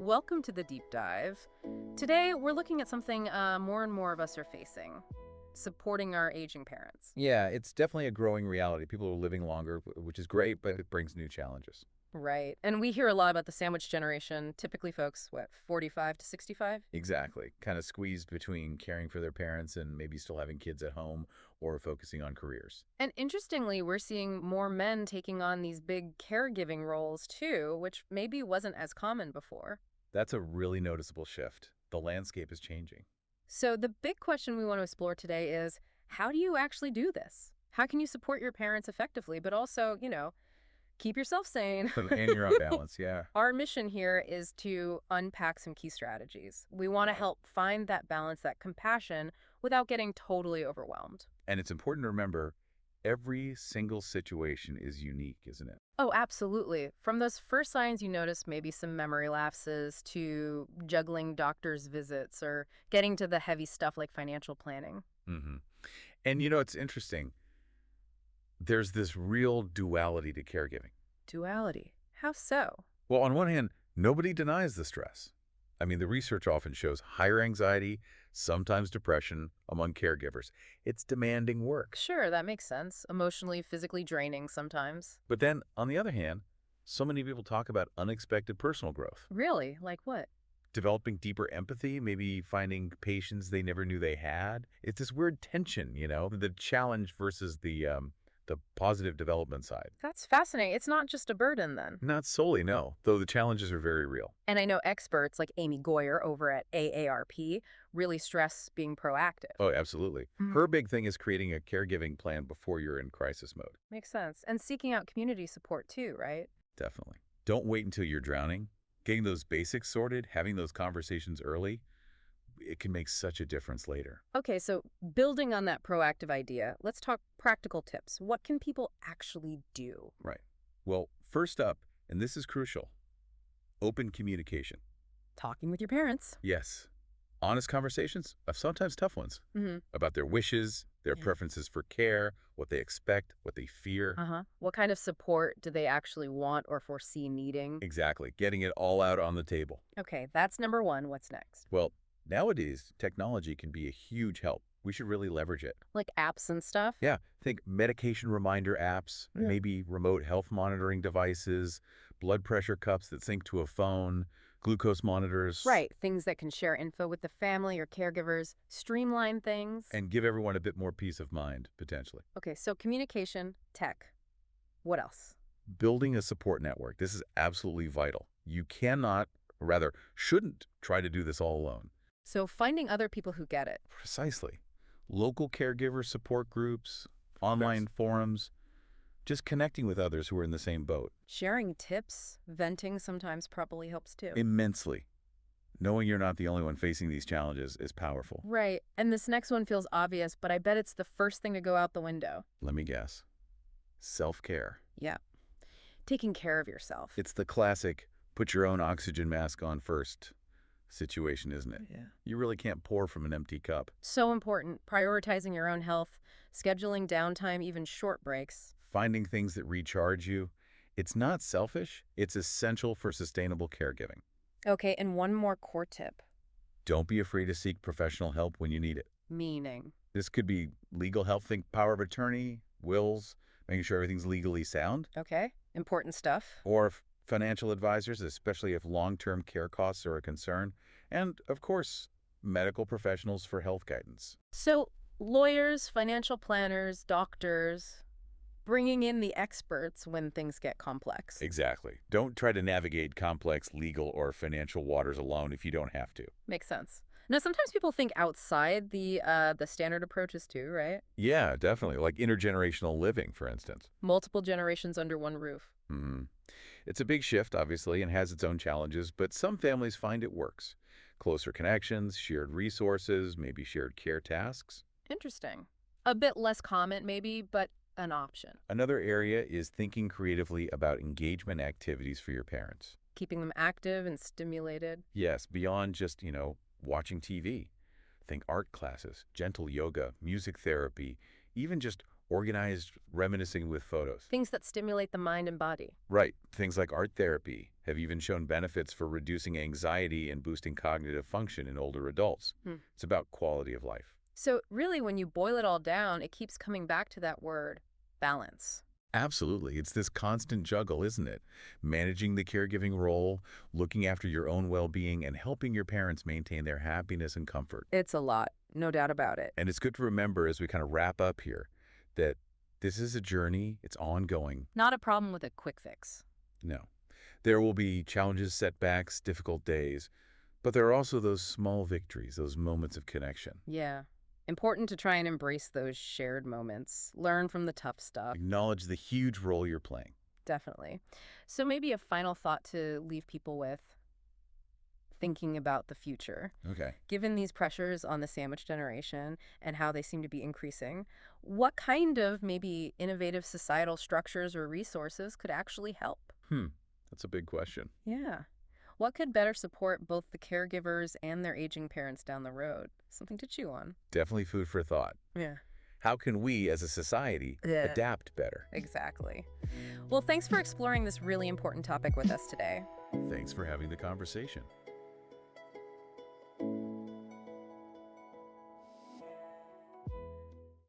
welcome to the deep dive. Today, we're looking at something more and more of us are facing, supporting our aging parents. Yeah, it's definitely a growing reality. People are living longer, which is great, but it brings new challenges. Right. And we hear a lot about the sandwich generation, typically folks, 45 to 65? Exactly. Kind of squeezed between caring for their parents and maybe still having kids at home or focusing on careers. And interestingly, we're seeing more men taking on these big caregiving roles too, which maybe wasn't as common before. That's a really noticeable shift. The landscape is changing. So the big question we want to explore today is, how do you actually do this? How can you support your parents effectively, but also, keep yourself sane? And you're on balance, yeah. Our mission here is to unpack some key strategies. We want to help find that balance, that compassion, without getting totally overwhelmed. And it's important to remember every single situation is unique, isn't it? Oh, absolutely. From those first signs you notice, maybe some memory lapses, to juggling doctor's visits or getting to the heavy stuff like financial planning. hmm And it's interesting. There's this real duality to caregiving. Duality. How so? Well, on one hand, nobody denies the stress. I mean, the research often shows higher anxiety, sometimes depression among caregivers. It's demanding work. Sure, that makes sense. Emotionally, physically draining sometimes. But then, on the other hand, so many people talk about unexpected personal growth, Really? Like what? developing deeper empathy, maybe finding patience they never knew they had. It's this weird tension, the challenge versus the positive development side. That's fascinating. It's not just a burden then. Not solely, no, though the challenges are very real. And I know experts like Amy Goyer over at AARP really stress being proactive. Oh, absolutely. Her big thing is creating a caregiving plan before you're in crisis mode. Makes sense. And seeking out community support too, right? Definitely. Don't wait until you're drowning. Getting those basics sorted, having those conversations early, it can make such a difference later. Okay, so building on that proactive idea, let's talk practical tips. What can people actually do? Right. Well, first up, and this is crucial, open communication. Talking with your parents. Yes. Honest conversations, sometimes tough ones, about their wishes, their preferences for care, what they expect, what they fear. What kind of support do they actually want or foresee needing? Exactly. Getting it all out on the table. Okay, that's number one. What's next? Well, nowadays, technology can be a huge help. We should really leverage it. Like apps and stuff? Yeah, think medication reminder apps, maybe remote health monitoring devices, blood pressure cups that sync to a phone, glucose monitors. Right, things that can share info with the family or caregivers, streamline things. And give everyone a bit more peace of mind, potentially. Okay, so communication, tech. What else? Building a support network. This is absolutely vital. You cannot, or rather, shouldn't try to do this all alone. So finding other people who get it. Precisely. Local caregiver support groups, online forums, just connecting with others who are in the same boat. Sharing tips, venting sometimes probably helps too. Immensely. Knowing you're not the only one facing these challenges is powerful. Right, and this next one feels obvious, but I bet it's the first thing to go out the window. Let me guess. Self-care. Yeah, taking care of yourself. It's the classic, put your own oxygen mask on first situation, isn't it? Yeah. You really can't pour from an empty cup. So important, prioritizing your own health, scheduling downtime, even short breaks. Finding things that recharge you. It's not selfish. It's essential for sustainable caregiving. Okay, and one more core tip. Don't be afraid to seek professional help when you need it. Meaning? This could be legal help, think power of attorney, wills, making sure everything's legally sound, Okay, important stuff. or financial advisors, especially if long-term care costs are a concern, and, of course, medical professionals for health guidance. So, lawyers, financial planners, doctors, bringing in the experts when things get complex. Exactly. Don't try to navigate complex legal or financial waters alone if you don't have to. Makes sense. Now, sometimes people think outside the standard approaches too, right? Yeah, definitely. Like intergenerational living, for instance. Multiple generations under one roof. It's a big shift, obviously, and has its own challenges, but some families find it works. Closer connections, shared resources, maybe shared care tasks. Interesting. A bit less common, maybe, but an option. Another area is thinking creatively about engagement activities for your parents. Keeping them active and stimulated. Yes, beyond just, watching TV. Think art classes, gentle yoga, music therapy, even just Organized reminiscing with photos. Things that stimulate the mind and body. Right. Things like art therapy have even shown benefits for reducing anxiety and boosting cognitive function in older adults. Hmm. It's about quality of life. So really, when you boil it all down, it keeps coming back to that word, balance. Absolutely. It's this constant juggle, isn't it? Managing the caregiving role, looking after your own well-being, and helping your parents maintain their happiness and comfort. It's a lot, no doubt about it. And it's good to remember as we kind of wrap up here that this is a journey. It's ongoing. Not a problem with a quick fix. No. There will be challenges, setbacks, difficult days, but there are also those small victories, those moments of connection. Yeah. Important to try and embrace those shared moments. Learn from the tough stuff. Acknowledge the huge role you're playing. Definitely. So maybe a final thought to leave people with, thinking about the future. Okay. Given these pressures on the sandwich generation and how they seem to be increasing, what kind of maybe innovative societal structures or resources could actually help? That's a big question. Yeah. What could better support both the caregivers and their aging parents down the road? Something to chew on. Definitely food for thought. Yeah. How can we as a society Yeah. adapt better? Exactly. Well, thanks for exploring this really important topic with us today. Thanks for having the conversation.